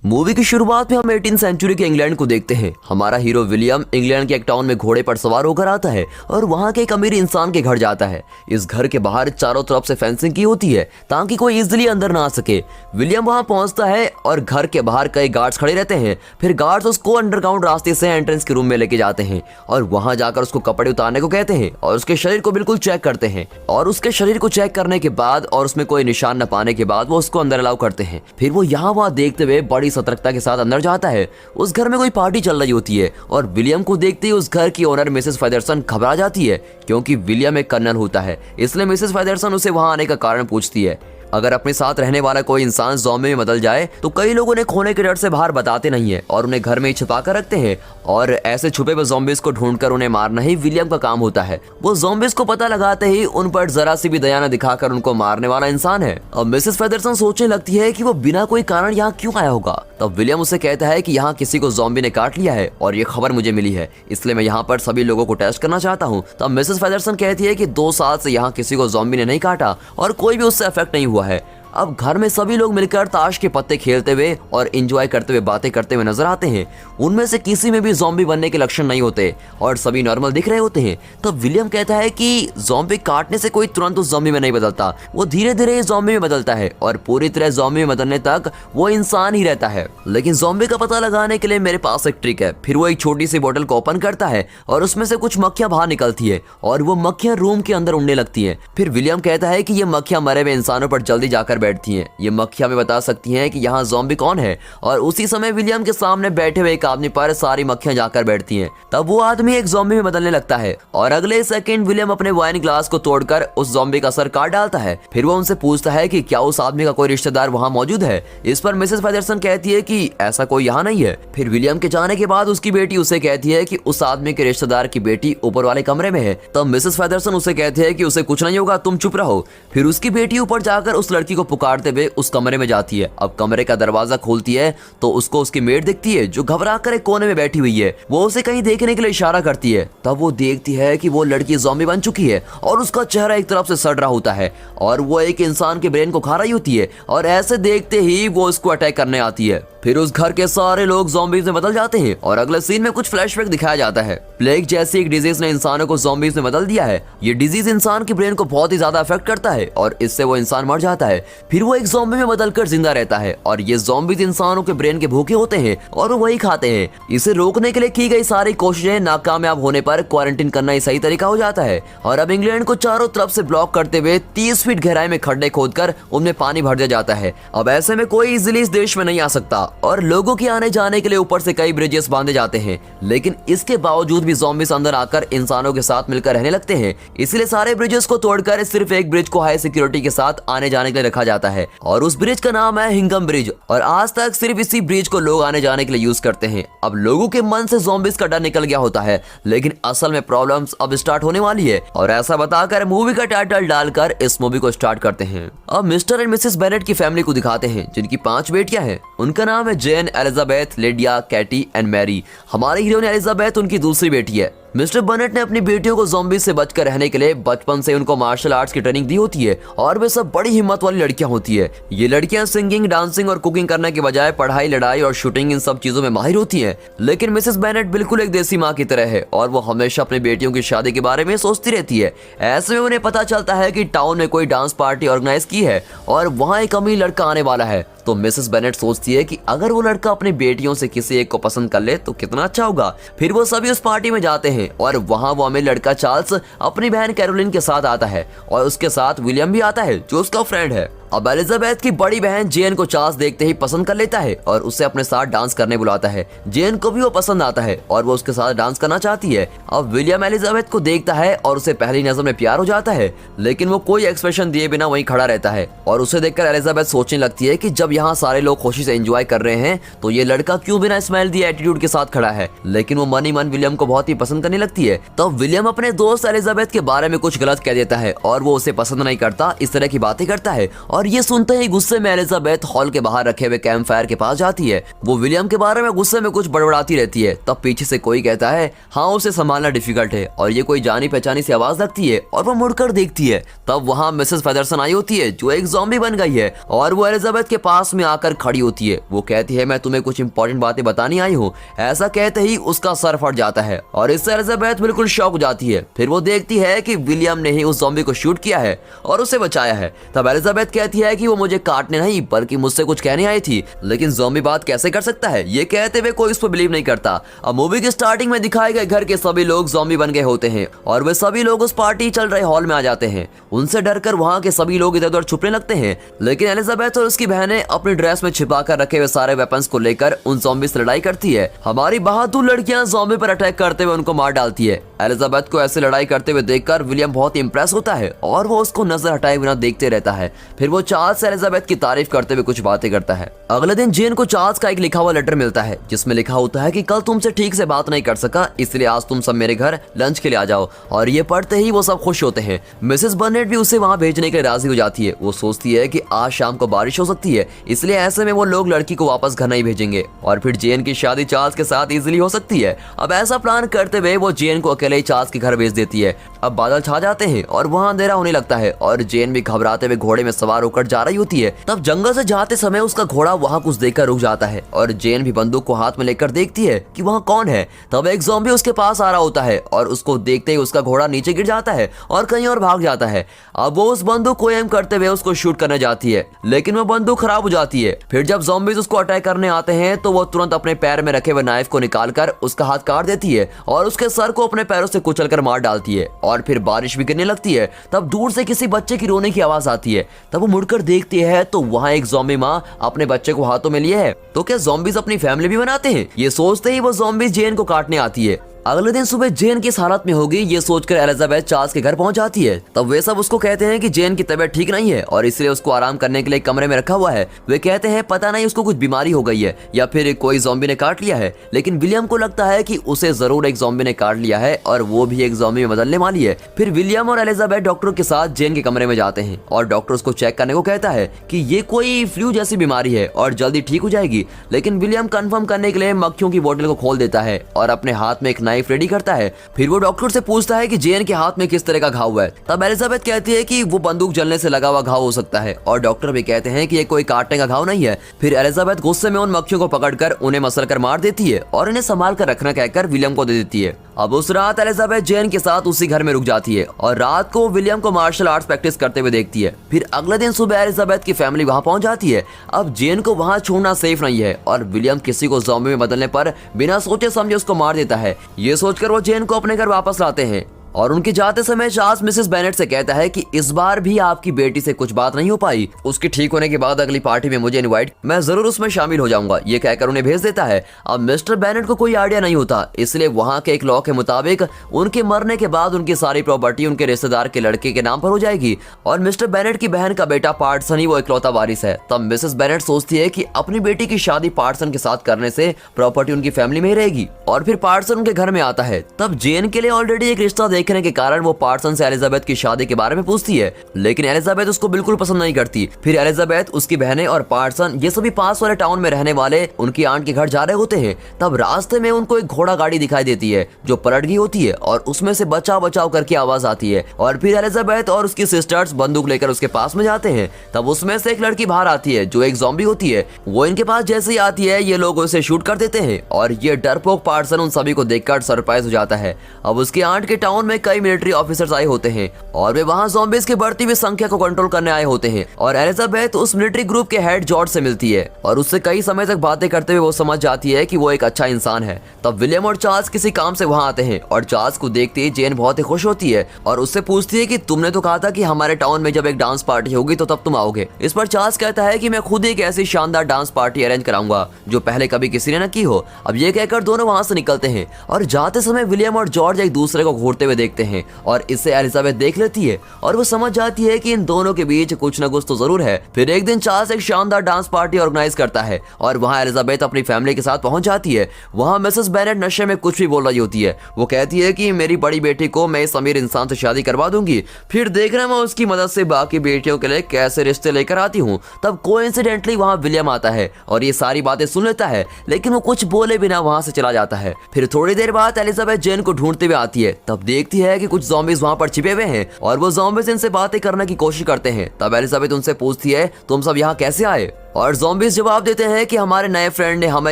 Movie की शुरुआत में हम 18 सेंचुरी के इंग्लैंड को देखते हैं। हमारा हीरो विलियम इंग्लैंड के एक टाउन में घोड़े पर सवार होकर आता है और वहां के एक अमीर इंसान के घर जाता है। इस घर के बाहर चारों तरफ से फेंसिंग की होती है ताकि कोई इजिली अंदर ना आ सके। विलियम वहां पहुंचता है और घर के बाहर कई गार्ड्स खड़े रहते हैं। फिर गार्ड्स उसको अंडरग्राउंड रास्ते से एंट्रेंस के रूम में लेके जाते हैं और वहां जाकर उसको कपड़े उतारने को कहते हैं और उसके शरीर को बिल्कुल चेक करते हैं। और उसके शरीर को चेक करने के बाद और उसमें कोई निशान न पाने के बाद वो उसको अंदर अलाउ करते हैं। फिर वो यहाँ वहां देखते हुए बड़ी सतर्कता के साथ अंदर जाता है। उस घर में कोई पार्टी चल रही होती है और विलियम को देखते ही उस घर की ओनर मिसेस फेदरसन घबरा जाती है क्योंकि विलियम एक कर्नल होता है। इसलिए मिसेस फेदरसन उसे वहां आने का कारण पूछती है। अगर अपने साथ रहने वाला कोई इंसान ज़ॉम्बी में बदल जाए तो कई लोग उन्हें खोने के डर से बाहर बताते नहीं है और उन्हें घर में ही छिपा कर रखते हैं और ऐसे छुपे हुए ज़ॉम्बीज़ को ढूंढकर उन्हें मारना ही विलियम का काम होता है। वो ज़ॉम्बीज़ को पता लगाते ही उन पर जरा सी भी दया न दिखाकर उनको मारने वाला इंसान है। अब मिसेस फेदरसन सोचने लगती है कि वो बिना कोई कारण यहाँ क्यों आया होगा। तब विलियम उसे कहता है कि यहाँ किसी को ज़ॉम्बी ने काट लिया है और ये खबर मुझे मिली है, इसलिए मैं यहाँ पर सभी लोगों को टेस्ट करना चाहता हूँ। तब मिसेस फेदरसन कहती है कि 2 साल से यहाँ किसी को ज़ॉम्बी ने नहीं काटा और कोई भी उससे अफेक्ट नहीं हुआ है। अब घर में सभी लोग मिलकर ताश के पत्ते खेलते हुए और एंजॉय करते हुए बातें करते हुए नजर आते हैं। उनमें से किसी में भी ज़ॉम्बी बनने के लक्षण नहीं होते और सभी नॉर्मल दिख रहे होते हैं। तब विलियम कहता है कि ज़ॉम्बी काटने से कोई तुरंत उस ज़ॉम्बी में नहीं बदलता, वो धीरे धीरे ज़ॉम्बी में बदलता है और पूरी तरह ज़ॉम्बी में बदलने तक वो इंसान ही रहता है। लेकिन ज़ॉम्बी का पता लगाने के लिए मेरे पास एक ट्रिक है। फिर वो एक छोटी सी बोतल को ओपन करता है और उसमें से कुछ मक्खियां बाहर निकलती है और वो मक्खियां रूम के अंदर उड़ने लगती है। फिर विलियम कहता है कि ये मक्खियां मरे हुए इंसानों पर जल्दी जाकर बैठती हैं। ये मक्खियां हमें बता सकती हैं कि यहाँ ज़ॉम्बी कौन है और उसी समय विलियम के सामने बैठे हुए एक आदमी पर सारी मक्खियां जाकर बैठती हैं। तब वो आदमी एक ज़ॉम्बी में बदलने लगता है और अगले सेकंड विलियम अपने वाइन ग्लास को तोड़कर उस ज़ॉम्बी का सर काट डालता है। फिर वो उनसे पूछता है कि क्या उस आदमी का कोई रिश्तेदार वहाँ मौजूद है। इस पर मिसेस फेदरसन कहती है कि ऐसा कोई यहाँ नहीं है। फिर विलियम के जाने के बाद उसकी बेटी उसे कहती है कि उस आदमी के रिश्तेदार की बेटी ऊपर वाले कमरे में है। तब मिसेस फेदरसन उसे कहती है कि उसे कुछ नहीं होगा, तुम चुप रहो। फिर उसकी बेटी ऊपर जाकर उस लड़की को पुकारते हुए उस कमरे में जाती है। अब कमरे का दरवाजा खोलती है तो उसको उसकी मेड दिखती है जो घबरा कर एक कोने में बैठी हुई है। वो उसे कहीं देखने के लिए इशारा करती है। तब वो देखती है कि वो लड़की ज़ॉम्बी बन चुकी है और उसका चेहरा एक तरफ से सड़ रहा होता है और वो एक इंसान के ब्रेन को खा रही होती है और ऐसे देखते ही वो उसको अटैक करने आती है। फिर उस घर के सारे लोग ज़ॉम्बीज में बदल जाते हैं और अगले सीन में कुछ फ्लैशबैक दिखाया जाता है। प्लेग जैसी एक डिजीज ने इंसानों को ज़ॉम्बीज में बदल दिया है। ये डिजीज इंसान के ब्रेन को बहुत ही ज्यादा अफेक्ट करता है और इससे वो इंसान मर जाता है। फिर वो एक ज़ॉम्बी में बदलकर जिंदा रहता है और ये ज़ॉम्बीज इंसानों के ब्रेन के भूखे होते हैं और वो वही खाते हैं। इसे रोकने के लिए की गई सारी कोशिशें नाकामयाब होने पर क्वारंटीन करना ही सही तरीका हो जाता है और अब इंग्लैंड को चारों तरफ से ब्लॉक करते हुए 30 फीट गहराई में खड्डे खोदकर उनमें पानी भर दिया जाता है। अब ऐसे में कोई इजिली इस देश में नहीं आ सकता और लोगों की आने जाने के लिए ऊपर से कई ब्रिजेस बांधे जाते हैं। लेकिन इसके बावजूद भी ज़ॉम्बीज अंदर आकर इंसानों के साथ मिलकर रहने लगते हैं। इसलिए सारे ब्रिजेस को तोड़कर सिर्फ एक ब्रिज को हाई सिक्योरिटी के साथ आने जाने के लिए रखा जाता है और उस ब्रिज का नाम है हिंगम ब्रिज और आज तक सिर्फ इसी ब्रिज को लोग आने जाने के लिए यूज करते हैं। अब लोगों के मन से ज़ॉम्बीज का डर निकल गया होता है लेकिन असल में प्रॉब्लम्स अब स्टार्ट होने वाली है और ऐसा बताकर मूवी का टाइटल डालकर इस मूवी को स्टार्ट करते हैं। अब मिस्टर एंड मिसेस बेनेट की फैमिली को दिखाते हैं जिनकी 5 बेटियां हैं। उनका नाम है Jane, Elizabeth, Lydia, Katie and Mary. हमारे हीरो ने एलिजाबेथ उनकी दूसरी बेटी है। मिस्टर बनेट ने अपनी बेटियों को ज़ॉम्बीज से बचकर रहने के लिए बचपन से उनको मार्शल आर्ट्स की ट्रेनिंग दी होती है और वे सब बड़ी हिम्मत वाली लड़कियां होती है। ये लड़कियां सिंगिंग, डांसिंग और कुकिंग करने के बजाय पढ़ाई, लड़ाई और शूटिंग इन सब चीजों में माहिर होती हैं। लेकिन मिसेस बेनेट बिल्कुल एक देसी माँ की तरह है और वो हमेशा अपनी बेटियों की शादी के बारे में सोचती रहती है। ऐसे में उन्हें पता चलता है कि टाउन में कोई डांस पार्टी ऑर्गेनाइज की है और वहाँ एक अमीर लड़का आने वाला है। तो मिसेस बेनेट सोचती है कि अगर वो लड़का अपनी बेटियों से किसी एक को पसंद कर ले तो कितना अच्छा होगा। फिर वो सभी उस पार्टी में जाते हैं और वहाँ वो अमीर लड़का चार्ल्स अपनी बहन कैरोलिन के साथ आता है और उसके साथ विलियम भी आता है जो उसका फ्रेंड है। अब एलिजाबेथ की बड़ी बहन जेन को चार्ल्स देखते ही पसंद कर लेता है और उसे अपने साथ डांस करने बुलाता है। जेन को भी वो पसंद आता है और वो उसके साथ डांस करना चाहती है। अब विलियम एलिजाबेथ को देखता है और उसे पहली नजर में प्यार हो जाता है लेकिन वो कोई एक्सप्रेशन दिए बिना वहीं खड़ा रहता है और उसे देखकर एलिजाबेथ सोचने लगती है कि जब यहाँ सारे लोग खुशी से एंजॉय कर रहे हैं तो ये लड़का क्यों बिना स्माइल दिए एटीट्यूड के साथ खड़ा है। लेकिन वो मन ही मन विलियम को बहुत ही पसंद कर करने लगती है। तब विलियम अपने दोस्त एलिजाबेथ के बारे में कुछ गलत कह देता है और वो उसे पसंद नहीं करता, इस तरह की बातें करता है। और ये सुनते ही गुस्से में एलिजाबेथ हॉल के बाहर रखे हुए कैंप फायर के पास जाती है। वो विलियम के बारे में गुस्से में कुछ बड़बड़ाती रहती है। तब पीछे से कोई कहता है हाँ उसे संभालना डिफिकल्ट है, और ये कोई जानी पहचानी सी आवाज लगती है और वो मुड़कर देखती है। तब वहाँ मिसेस फेदरसन आई होती है जो एक ज़ॉम्बी बन गई है और वो एलिजाबेथ के पास में आकर खड़ी होती है। वो कहती है मैं तुम्हें कुछ इंपॉर्टेंट बातें बतानी आई हूँ। ऐसा कहते ही उसका सर फट जाता है और इससे एलिजाबेथ बिल्कुल शॉक हो जाती है। फिर वो देखती है कि विलियम ने ही उस ज़ॉम्बी को शूट किया है और उसे बचाया है। तब एलिजाबेथ कहती है कि वो मुझे काटने नहीं बल्कि मुझसे कुछ कहने आई थी, लेकिन ज़ॉम्बी बात कैसे कर सकता है। ये कहते हुए कोई उस पर बिलीव नहीं करता। अब मूवी की स्टार्टिंग में दिखाए गए घर के सभी लोग ज़ॉम्बी बन गए होते हैं और वे सभी लोग उस पार्टी चल रहे हॉल में आ जाते हैं। उनसे डरकर वहाँ के सभी लोग इधर उधर छुपने लगते हैं, लेकिन एलिजाबेथ और उसकी बहनें अपनी ड्रेस में छिपा कर रखे हुए सारे वेपन्स को लेकर उन ज़ॉम्बी से लड़ाई करती है। हमारी बहादुर लड़कियां ज़ॉम्बी पर अटैक करते हुए उनको मार डालती है। एलिजाबेथ को ऐसे लड़ाई करते हुए देखकर विलियम बहुत इंप्रेस होता है और वो उसको नजर हटाए बिना देखते रहता है। फिर वो चार्ल्स से एलिजाबेथ की तारीफ करते हुए कुछ बातें करता है। अगले दिन जेन को चार्ल्स का एक लिखा हुआ लेटर मिलता है जिसमें लिखा होता है कि कल तुमसे ठीक से बात नहीं कर सका, इसलिए आज तुम सब मेरे घर लंच के लिए आ जाओ। और ये पढ़ते ही वो सब खुश होते हैं। मिसेस बर्नेट भी उसे वहाँ भेजने के लिए राजी हो जाती है। वो सोचती है कि आज शाम को बारिश हो सकती है, इसलिए ऐसे में वो लोग लड़की को वापस घर नहीं भेजेंगे और फिर जेन की शादी चार्ल्स के साथ इजीली हो सकती है। अब ऐसा प्लान करते हुए वो जेन को अकेले ही चार्ल्स के घर भेज देती है। अब बादल छा जाते हैं और वहाँ अंधेरा होने लगता है और जेन भी घबराते हुए घोड़े में सवार होकर जा रही होती है। तब जंगल से जाते समय उसका घोड़ा वहाँ कुछ देखकर रुक जाता है और जेन भी बंदूक को हाथ में लेकर देखती है कि वहाँ कौन है। तब एक ज़ॉम्बी उसके पास आ रहा होता है और उसको देखते ही उसका घोड़ा नीचे गिर जाता है और कहीं और भाग जाता है। अब वो उस बंदूक को एम करते हुए उसको शूट करने जाती है, लेकिन वो बंदूक खराब हो जाती है। फिर जब ज़ॉम्बीज उसको अटैक करने आते हैं तो वो तुरंत अपने पैर में रखे हुए नाइफ को निकालकर उसका हाथ काट देती है और उसके सर को अपने पैरों से कुचलकर मार डालती है। और फिर बारिश भी गिरने लगती है। तब दूर से किसी बच्चे की रोने की आवाज आती है। तब वो मुड़कर देखती है तो वहाँ एक ज़ॉम्बी माँ अपने बच्चे को हाथों में लिए है। तो क्या ज़ॉम्बीज अपनी फैमिली भी बनाते हैं? ये सोचते ही वो ज़ॉम्बी जेन को काटने आती है। अगले दिन सुबह जेन किस हालत में होगी ये सोचकर एलिजाबेथ चार्ल्स के घर पहुंच जाती है। तब वे सब उसको कहते हैं कि जेन की तबीयत ठीक नहीं है और इसलिए उसको आराम करने के लिए कमरे में रखा हुआ है। वे कहते हैं पता नहीं उसको कुछ बीमारी हो गई है या फिर कोई ज़ॉम्बी ने काट लिया है, लेकिन विलियम को लगता है कि उसे जरूर एक ज़ॉम्बी ने काट लिया है और वो भी एक ज़ॉम्बी में बदलने वाली है। फिर विलियम और एलिजाबेथ डॉक्टर के साथ जेन के कमरे में जाते हैं और डॉक्टर उसको चेक करने को कहता है कि ये कोई फ्लू जैसी बीमारी है और जल्दी ठीक हो जाएगी। लेकिन विलियम कंफर्म करने के लिए मक्खियों की बोतल को खोल देता है और अपने हाथ में एक नाइफ रेडी करता है। फिर वो डॉक्टर से पूछता है कि जेन के हाथ में किस तरह का घाव हुआ है। तब एलिजाबेथ कहती है कि वो बंदूक जलने से लगा हुआ घाव हो सकता है और डॉक्टर भी कहते हैं कि ये कोई काटने का घाव नहीं है। फिर एलिजाबेथ गुस्से में उन मक्खियों को पकड़कर उन्हें मसलकर मार देती है और इन्हें संभाल कर रखना कहकर विलियम को दे देती है। अब उस रात एलिजाबेथ जेन के साथ उसी घर में रुक जाती है और रात को विलियम को मार्शल आर्ट्स प्रैक्टिस करते हुए देखती है। फिर अगले दिन सुबह एलिजाबेथ की फैमिली वहां पहुंच जाती है। अब जेन को वहां छोड़ना सेफ नहीं है और विलियम किसी को ज़ॉम्बी में बदलने पर बिना सोचे समझे उसको मार देता है। ये सोचकर वो जेन को अपने घर वापस लाते हैं और उनके जाते समय चार्ल्स मिसेस बेनेट से कहता है कि इस बार भी आपकी बेटी से कुछ बात नहीं हो पाई। उसके ठीक होने के बाद अगली पार्टी में मुझे इनवाइट, मैं जरूर उसमें शामिल हो जाऊंगा। ये कहकर उन्हें भेज देता है। अब मिस्टर बेनेट को कोई आइडिया नहीं होता, इसलिए वहाँ के एक लॉ के मुताबिक उनके मरने के बाद उनकी सारी प्रॉपर्टी उनके रिश्तेदार के लड़के के नाम पर हो जाएगी और मिस्टर बेनेट की बहन का बेटा पार्टसन ही वो इकलौता वारिस है। तब मिसेस बेनेट सोचती है कि अपनी बेटी की शादी पार्टसन के साथ करने से प्रॉपर्टी उनकी फैमिली में ही रहेगी और फिर पार्टसन उनके घर में आता है। तब जेन के लिए ऑलरेडी एक रिश्ता देखने के कारण वो पार्टसन से एलिजाबेथ की शादी के बारे में पूछती है, लेकिन एलिजाबेथ उसको बिल्कुल पसंद नहीं करती। फिर एलिजाबेथ, उसकी बहनें और पार्टसन ये सभी पास वाले टाउन में रहने वाले उनकी आंट के घर जा रहे होते हैं। तब रास्ते में उनको एक घोड़ा गाड़ी दिखाई देती है जो पलट गई होती है और उसमें से बचाव बचाव करके आवाज आती है और फिर एलिजाबेथ और उसकी सिस्टर्स बंदूक लेकर उसके पास में जाते हैं। तब उसमें से एक लड़की बाहर आती है जो एक ज़ॉम्बी होती है। वो इनके पास जैसे ही आती है ये लोग उसे शूट कर देते हैं और ये डरपोक पार्टसन उन सभी को देखकर सरप्राइज हो जाता है। अब उसकी आंट के टाउन में कई मिलिट्री ऑफिसर्स आए होते हैं और वे वहां ज़ॉम्बीज की बढ़ती हुई संख्या को कंट्रोल करने आए होते हैं और एलिजाबेथ उस मिलिट्री ग्रुप के हेड जॉर्ज से मिलती है और उससे कई समय तक बातें करते हुए वो समझ जाती है कि वो एक अच्छा इंसान है। तब विलियम और चार्ल्स किसी काम से वहां आते हैं और चार्ल्स को देखते ही जेन बहुत ही खुश होती है और उससे पूछती है कि तुमने तो कहा था कि हमारे टाउन में जब एक डांस पार्टी होगी तो तब तुम आओगे। इस पर चार्ल्स कहता है कि मैं खुद एक ऐसी शानदार डांस पार्टी अरेंज कराऊंगा जो पहले कभी किसी ने न की हो। अब ये कहकर दोनों वहां से निकलते हैं और जाते समय विलियम और जॉर्ज एक दूसरे को घूरते हुए देखते हैं और इसे एलिजाबेथ देख लेती है और वो समझ जाती है कि इन दोनों के बीच कुछ न कुछ तो जरूर है। फिर एक दिन चार्ल्स एक शानदार डांस पार्टी ऑर्गेनाइज करता है और वहाँ एलिजाबेथ अपनी फैमिली के साथ पहुंच जाती है। वहाँ मिसेस बेनेट नशे में कुछ भी बोल रही होती है। वो कहती है कि मेरी बड़ी बेटी को मैं इस अमीर इंसान से शादी करवा दूंगी, फिर देखना मैं उसकी मदद से बाकी बेटियों के लिए कैसे रिश्ते लेकर आती हूँ। तब कोइंसिडेंटली वहाँ विलियम आता है और ये सारी बातें सुन लेता है, लेकिन वो कुछ बोले बिना वहाँ से चला जाता है। फिर थोड़ी देर बाद एलिजाबेथ जेन को ढूंढते हुए आती है। तब देखती है कि कुछ ज़ॉम्बीज वहाँ पर छिपे हुए हैं और वो ज़ॉम्बीज इनसे बातें करने की कोशिश करते हैं। तब एलिजाबेथ उनसे पूछती है तुम सब यहाँ कैसे आए, और ज़ॉम्बीज जवाब देते हैं कि हमारे नए फ्रेंड ने हमें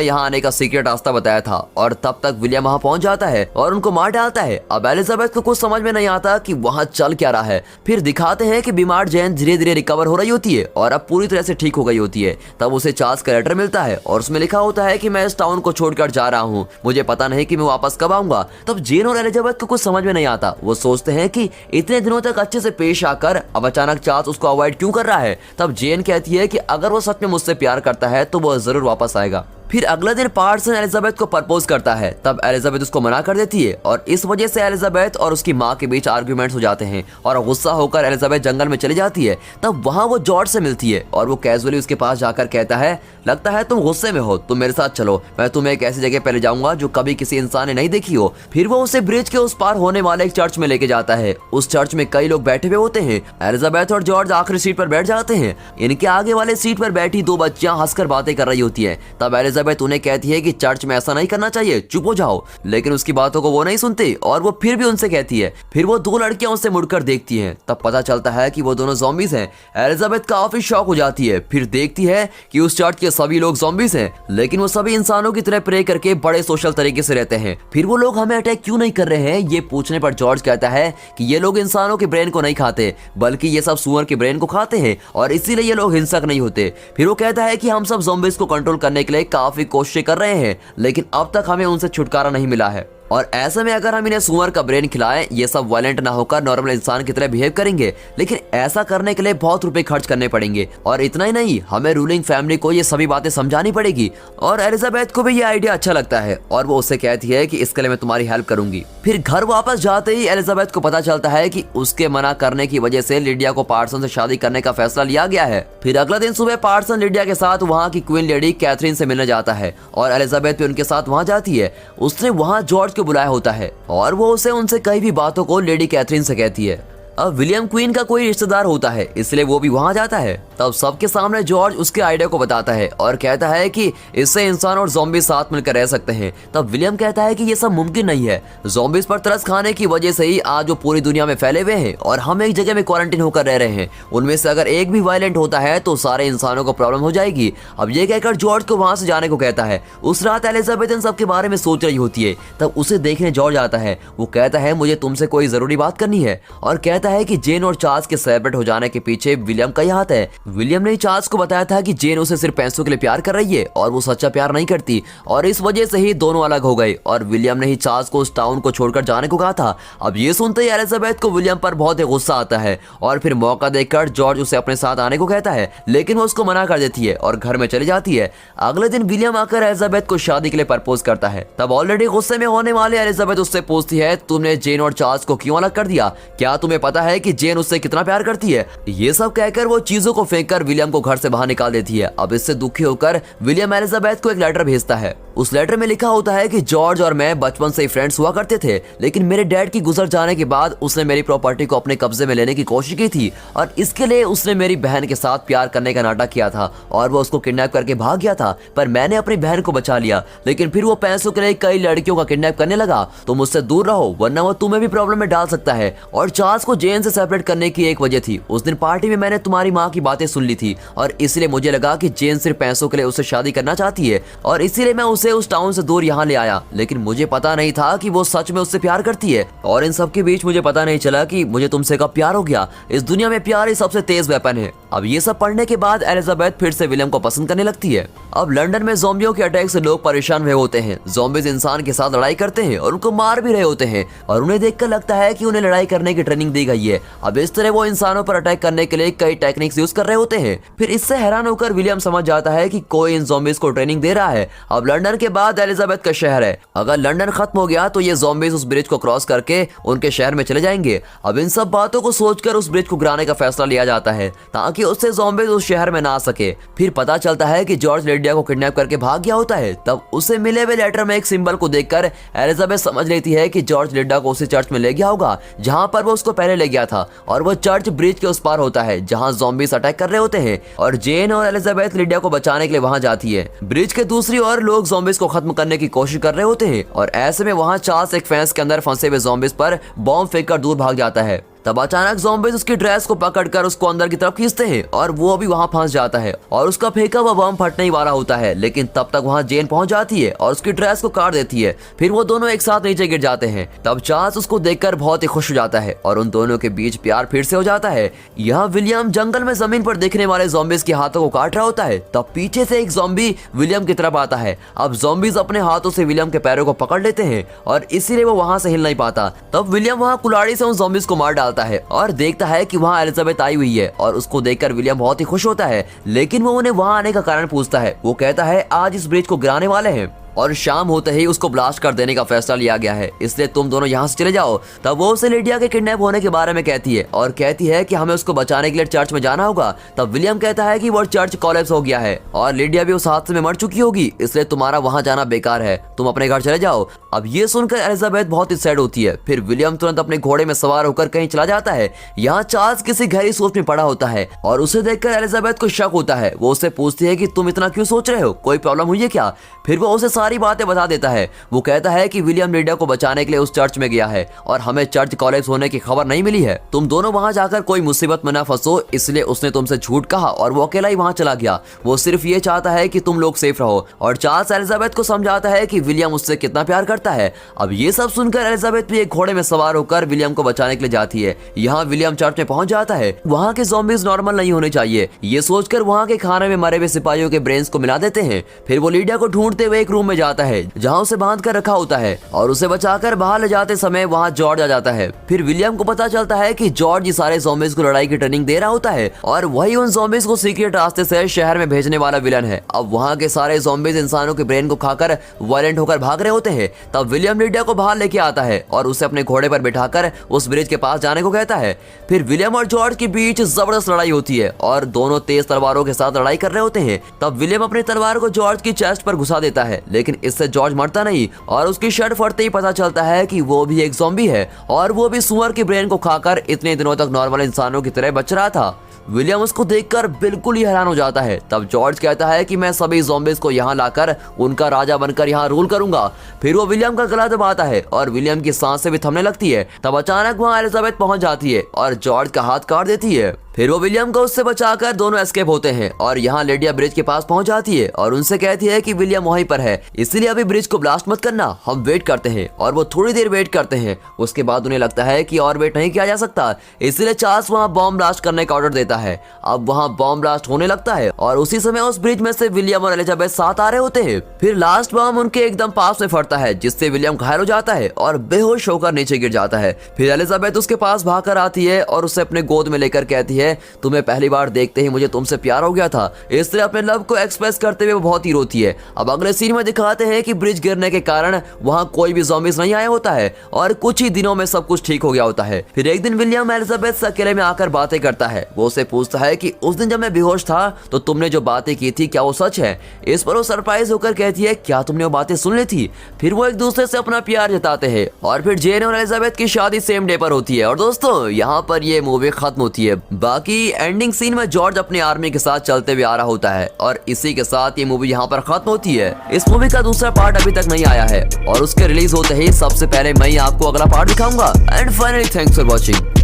यहाँ आने का सीक्रेट रास्ता बताया था। और तब तक विलियम वहाँ पहुँच जाता है और उनको मार डालता है। अब एलिजाबेथ को कुछ समझ में नहीं आता कि वहाँ चल क्या रहा है। फिर दिखाते हैं कि बीमार जेन धीरे धीरे रिकवर हो रही होती है और अब पूरी तरह से ठीक हो गई होती है। तब उसे चार्ल्स का लेटर मिलता है और उसमें लिखा होता है कि मैं इस टाउन को छोड़कर जा रहा हूँ, मुझे पता नहीं कि मैं वापस कब आऊंगा। तब जेन और एलिजाबेथ को कुछ समझ में नहीं आता। वो सोचते हैं कि इतने दिनों तक अच्छे से पेश आकर अब अचानक चार्ल्स उसको अवॉइड क्यों कर रहा है। तब जेन कहती है कि अगर वो सच में मुझसे प्यार करता है तो वो जरूर वापस आएगा। फिर अगले दिन पार्सन एलिजाबेथ को प्रपोज करता है। तब एलिजाबेथ उसको मना कर देती है और इस वजह से एलिजाबेथ और उसकी माँ के बीच आर्ग्यूमेंट्स हो जाते हैं और गुस्सा होकर एलिजाबेथ जंगल में चली जाती है। तब वहाँ वो जॉर्ज से मिलती है और वो कैजुअली उसके पास जाकर कहता है लगता है तुम गुस्से में हो, तुम मेरे साथ चलो, मैं तुम्हें एक ऐसी जगह पे ले जाऊंगा जो कभी किसी इंसान ने नहीं देखी हो। फिर वो उसे ब्रिज के उस पार होने वाले एक चर्च में लेके जाता है। उस चर्च में कई लोग बैठे हुए होते हैं। एलिजाबेथ और जॉर्ज आखिरी सीट पर बैठ जाते हैं। इनके आगे वाले सीट पर बैठी दो बच्चियां हंसकर बातें कर रही होती है। तब एलिजाबेथ उन्हें कहती है कि चर्च में ऐसा नहीं करना चाहिए, चुप हो जाओ, लेकिन उसकी बातों को वो नहीं सुनते और वो फिर भी उनसे कहती है। फिर वो दो लड़कियां उससे मुड़कर देखती हैं। तब पता चलता है कि वो दोनों ज़ॉम्बीज हैं। एलिजाबेथ काफी शॉक हो जाती है। फिर देखती है कि उस चर्च के सभी लोग ज़ॉम्बीज हैं, लेकिन वो सभी इंसानों की तरह प्रे करके बड़े सोशल तरीके से रहते हैं। फिर वो लोग हमें अटैक क्यों नहीं कर रहे हैं, ये पूछने पर जॉर्ज कहता है कि ये लोग इंसानों के ब्रेन को नहीं खाते, बल्कि ये सब सुअर के ब्रेन को खाते हैं और इसीलिए ये लोग हिंसक नहीं होते। फिर वो कहता है कि हम सब ज़ॉम्बीज को कंट्रोल करने के लिए काफी कोशिश कर रहे हैं, लेकिन अब तक हमें उनसे छुटकारा नहीं मिला है और ऐसे में अगर हम इन्हें सुअर का ब्रेन खिलाएं, ये सब वायलेंट ना होकर नॉर्मल इंसान की तरह बिहेव करेंगे, लेकिन ऐसा करने के लिए बहुत रुपए खर्च करने पड़ेंगे। और इतना ही नहीं, हमें रूलिंग फैमिली को ये सभी बातें समझानी पड़ेगी। और एलिजाबेथ को भी ये आइडिया अच्छा लगता है और वो उससे कहती है कि इसके लिए मैं तुम्हारी हेल्प करूंगी। फिर घर वापस जाते ही एलिजाबेथ को पता चलता है कि उसके मना करने की वजह से लिडिया को पार्सन से शादी करने का फैसला लिया गया है। फिर अगले दिन सुबह पार्सन लिडिया के साथ वहाँ की क्वीन लेडी कैथरीन से मिलने जाता है और एलिजाबेथ भी उनके साथ वहाँ जाती है। उसने वहाँ जॉर्ज को बुलाया होता है और वो उनसे कई भी बातों को लेडी कैथरीन से कहती है। अब विलियम क्वीन का कोई रिश्तेदार होता है, इसलिए वो भी वहां जाता है। तब सबके सामने जॉर्ज उसके आइडिया को बताता है और कहता है कि इससे इंसान और ज़ॉम्बी साथ मिलकर रह सकते हैं। तब विलियम कहता है कि ये सब मुमकिन नहीं है। ज़ॉम्बीज पर तरस खाने की वजह से ही आज वो पूरी दुनिया में फैले हुए हैं और हम एक जगह में क्वारंटीन होकर रह रहे हैं। उनमें से अगर एक भी वायलेंट होता है तो सारे इंसानों को प्रॉब्लम हो जाएगी। अब ये कहकर जॉर्ज को वहां से जाने को कहता है। उस रात एलिजाबेथ इन सब के बारे में सोच रही होती है। तब उसे देखने जॉर्ज आता है। वो कहता है मुझे तुमसे कोई जरूरी बात करनी है और कहता है कि जेन और चार्ल्स के सेपरेट हो जाने के पीछे विलियम का ही हाथ है। विलियम ने चार्ल्स को बताया था कि जेन उसे सिर्फ पैसों के लिए प्यार कर रही है और वो सच्चा प्यार नहीं करती और इस वजह से ही दोनों अलग हो गए और विलियम ने ही चार्ल्स को उस टाउन को छोड़कर जाने को कहा था। अब ये सुनते ही एलिजाबेथ को विलियम पर बहुत ही गुस्सा आता है और फिर मौका देखकर जॉर्ज उसे अपने साथ आने को कहता है, लेकिन वो उसको मना कर देती है और घर में चली जाती है। अगले दिन विलियम आकर एलिजाबेथ को शादी के लिए प्रपोज करता है। तब ऑलरेडी गुस्से में होने वाले एलिजाबेथ उससे पूछती है तुमने जेन और चार्ल्स को क्यों अलग कर दिया, क्या तुम्हें पता है कि जेन उससे कितना प्यार करती है। ये सब कहकर वो चीजों को फेंककर विलियम को घर से बाहर निकाल देती है। अब इससे दुखी होकर विलियम एलिजाबेथ को एक लेटर भेजता है। उस लेटर में लिखा होता है कि जॉर्ज और मैं बचपन से ही फ्रेंड्स हुआ करते थे, लेकिन मेरे डैड की गुजर जाने के बाद उसने मेरी प्रॉपर्टी को अपने कब्जे में लेने की कोशिश की थी और इसके लिए उसने मेरी बहन के साथ प्यार करने का नाटक किया था और वो उसको किडनैप करके भाग गया था, पर मैंने अपनी बहन को बचा लिया। लेकिन फिर वो पैसों के लिए कई लड़कियों का किडनैप करने लगा। तो मुझसे दूर रहो वरना वो तुम्हें भी प्रॉब्लम में डाल सकता है। और चार्ल्स को जेन से सेपरेट करने की एक वजह थी, उस दिन पार्टी में मैंने तुम्हारी माँ की बातें सुन ली थी और इसलिए मुझे लगा कि जेन सिर्फ पैसों के लिए उससे शादी करना चाहती है और इसीलिए मैं उसे उस टाउन से दूर यहाँ ले आया। लेकिन मुझे पता नहीं था कि वो सच में उससे प्यार करती है और इन सब के बीच मुझे पता नहीं चला कि मुझे तुमसे कब प्यार हो गया। इस दुनिया में प्यार ही सबसे तेज वेपन है। अब ये सब पढ़ने के बाद एलिजाबेथ फिर से विलियम को पसंद करने लगती है। अब लंदन में ज़ॉम्बियों के अटैक से लोग परेशान हुए होते हैं। ज़ॉम्बीज इंसान के साथ लड़ाई करते हैं और उनको मार भी रहे होते हैं और उन्हें देखकर लगता है कि उन्हें लड़ाई करने की ट्रेनिंग दी गई है। अब इस तरह वो इंसानों पर अटैक करने के लिए कई टेक्निक्स यूज कर रहे होते हैं। फिर इससे हैरान होकर विलियम समझ जाता है कि कोई इन ज़ॉम्बीज को ट्रेनिंग दे रहा है। अब लंदन लंदन के बाद एलिजाबेथ का शहर है। अगर लंदन खत्म हो गया तो ये ज़ॉम्बीज उस ब्रिज को क्रॉस करके उनके शहर में चले जाएंगे। अब इन सब बातों को सोचकर उस ब्रिज को गिराने का फैसला लिया जाता है ताकि उससे ज़ॉम्बीज उस शहर में ना आ सके। फिर पता चलता है कि जॉर्ज लिडिया को किडनैप करके भाग गया होता है। तब उसे मिले हुए लेटर में एक सिंबल को देखकर एलिजाबेथ समझ लेती है कि जॉर्ज लिडिया को उसी चर्च में ले गया होगा जहां पर वो उसको पहले ले गया था, और वो चर्च ब्रिज के उस पार होता है जहां ज़ॉम्बीज अटैक कर रहे होते हैं। और जेन और एलिजाबेथ लिडिया को बचाने के लिए वहां जाती है। ब्रिज के दूसरी ओर लोग ज़ॉम्बीज को खत्म करने की कोशिश कर रहे होते हैं और ऐसे में वहां चार्ल्स एक फेंस के अंदर फंसे हुए ज़ॉम्बीज पर बॉम्ब फेंककर दूर भाग जाता है। तब अचानक ज़ॉम्बीज उसकी ड्रेस को पकड़कर उसको अंदर की तरफ खींचते हैं और वो भी वहां फंस जाता है और उसका फेंका हुआ बम फटने ही वाला होता है। लेकिन तब तक वहां जेन पहुंच जाती है और उसकी ड्रेस को काट देती है। फिर वो दोनों एक साथ नीचे गिर जाते हैं। तब चार्ल्स उसको देखकर बहुत ही खुश हो जाता है और उन दोनों के बीच प्यार फिर से हो जाता है। यहाँ विलियम जंगल में जमीन पर दिखने वाले ज़ॉम्बीज के हाथों को काट रहा होता है। तब पीछे से एक ज़ॉम्बी विलियम की तरफ आता है। अब ज़ॉम्बीज अपने हाथों से विलियम के पैरों को पकड़ लेते हैं और इसीलिए वो वहां से हिल नहीं पाता। तब विलियम वहां कुल्हाड़ी से उन ज़ॉम्बीज को मार डालता है और देखता है कि वहां एलिजाबेथ आई हुई है और उसको देखकर विलियम बहुत ही खुश होता है। लेकिन वो उन्हें वहां आने का कारण पूछता है। वो कहता है आज इस ब्रिज को गिराने वाले हैं और शाम होते ही उसको ब्लास्ट कर देने का फैसला लिया गया है, इसलिए तुम दोनों यहाँ से चले जाओ। तब वो उसे लिडिया के किडनैप होने के बारे में कहती है और कहती है कि हमें उसको बचाने के लिए चर्च में जाना होगा। तब विलियम कहता है कि वो चर्च कोलैप्स हो गया है और लिडिया भी उस हादसे में मर चुकी होगी, इसलिए तुम्हारा वहां जाना बेकार है, तुम अपने घर चले जाओ। अब ये सुनकर एलिजाबेथ बहुत ही सैड होती है। फिर विलियम तुरंत अपने घोड़े में सवार होकर कहीं चला जाता है। यहाँ चार्ल्स किसी गहरी सोच में पड़ा होता है और उसे देखकर एलिजाबेथ को शक होता है। वो उससे पूछती है कि तुम इतना क्यों सोच रहे हो, कोई प्रॉब्लम हुई है क्या? फिर वो उसे सारी बातें बता देता है। वो कहता है कि विलियम लिडिया को बचाने के लिए उस चर्च में गया है और हमें चर्च कोलैप्स होने की खबर नहीं मिली है। तुम दोनों वहां जाकर कोई मुसीबत में ना फंसो, इसलिए उसने तुमसे झूठ कहा और वो अकेला ही वहां चला गया। वो सिर्फ ये चाहता है कि तुम लोग सेफ रहो। और चार्ल्स एलिजाबेथ को समझाता है कि विलियम उससे कितना प्यार करता है। अब ये सब सुनकर एलिजाबेथ भी एक घोड़े में सवार होकर विलियम को बचाने के लिए जाती है। यहाँ विलियम चर्च में पहुंच जाता है। वहाँ के ज़ॉम्बीज नॉर्मल नहीं होने चाहिए, ये सोचकर वहाँ के खाने में मरे हुए सिपाहियों के ब्रेन्स को मिला देते हैं। फिर वो लिडिया को ढूंढते हुए एक रूम में जाता है जहाँ उसे बांध कर रखा होता है और उसे बचाकर बाहर ले जाते समय वहाँ जॉर्ज आ जाता है। फिर विलियम को पता चलता है कि जॉर्ज ये सारे ज़ॉम्बीज को लड़ाई की ट्रेनिंग दे रहा होता है और वही उन ज़ॉम्बीज को सीक्रेट रास्ते से शहर में भेजने वाला विलन है। अब वहाँ के सारे ज़ॉम्बीज इंसानों के ब्रेन को खाकर वायलेंट होकर भाग रहे होते हैं। तब विलियम लिडिया को बाहर लेके आता है और उसे अपने घोड़े पर बिठाकर उस ब्रिज के पास जाने को कहता है। फिर विलियम और जॉर्ज के बीच जबरदस्त लड़ाई होती है और दोनों तेज तलवारों के साथ लड़ाई कर रहे होते हैं। तब विलियम अपनी तलवार को जॉर्ज की चेस्ट पर घुसा देता है, लेकिन इससे जॉर्ज मरता नहीं और उसकी शर्ट फटते ही पता चलता है कि वो भी एक ज़ॉम्बी है और वो भी सुअर के ब्रेन को खाकर इतने दिनों तक नॉर्मल इंसानों की तरह बच रहा था। विलियम उसको देखकर बिल्कुल ही हैरान हो जाता है। तब जॉर्ज कहता है कि मैं सभी ज़ॉम्बीज को यहाँ लाकर उनका राजा बनकर यहाँ रूल करूंगा। फिर वो विलियम का गला दबाता है और विलियम की सांसें भी थमने लगती है। तब अचानक वहाँ एलिजाबेथ पहुंच जाती है और जॉर्ज का हाथ काट देती है। फिर वो विलियम को उससे बचाकर दोनों एस्केप होते हैं और यहाँ लिडिया ब्रिज के पास पहुंच जाती है और उनसे कहती है कि विलियम वहीं पर है, इसलिए अभी ब्रिज को ब्लास्ट मत करना, हम वेट करते हैं। और वो थोड़ी देर वेट करते हैं। उसके बाद उन्हें लगता है कि और वेट नहीं किया जा सकता, इसलिए चार्ल्स वहाँ बॉम्ब ब्लास्ट करने का ऑर्डर देता है। अब वहाँ बॉम्ब ब्लास्ट होने लगता है और उसी समय उस ब्रिज में से विलियम और एलिजाबेथ साथ आ रहे होते हैं। फिर लास्ट बॉम्ब उनके एकदम पास में फटता है, जिससे विलियम घायल हो जाता है और बेहोश होकर नीचे गिर जाता है। फिर एलिजाबेथ उसके पास भागकर आती है और उसे अपने गोद में लेकर कहती है, तुम्हें पहली बार देखते ही मुझे तुमसे प्यार हो गया था। इसलिए अपने लव को एक्सप्रेस करते हुए वो बहुत ही रोती है। अब अगले सीन में दिखाते हैं कि ब्रिज गिरने के कारण वहां कोई भी ज़ॉम्बीज नहीं आया होता है और कुछ ही दिनों में सब कुछ ठीक हो गया होता है। फिर एक दिन विलियम एलिजाबेथ से अकेले में आकर बातें करता है। वो उसे पूछता है कि उस दिन जब मैं बेहोश था तो तुमने जो बातें की थी क्या वो सच है? इस पर वो सरप्राइज होकर कहती है, क्या तुमने वो बातें सुन ली थी? फिर वो एक दूसरे से अपना प्यार जताते हैं और फिर जेन और एलिजाबेथ की शादी सेम डे पर होती है। और दोस्तों यहाँ पर ये मूवी खत्म होती है। बाकी एंडिंग सीन में जॉर्ज अपनी आर्मी के साथ चलते हुए आ रहा होता है और इसी के साथ ये मूवी यहाँ पर खत्म होती है। इस मूवी का दूसरा पार्ट अभी तक नहीं आया है और उसके रिलीज होते ही सबसे पहले मैं आपको अगला पार्ट दिखाऊंगा। And finally thanks for watching.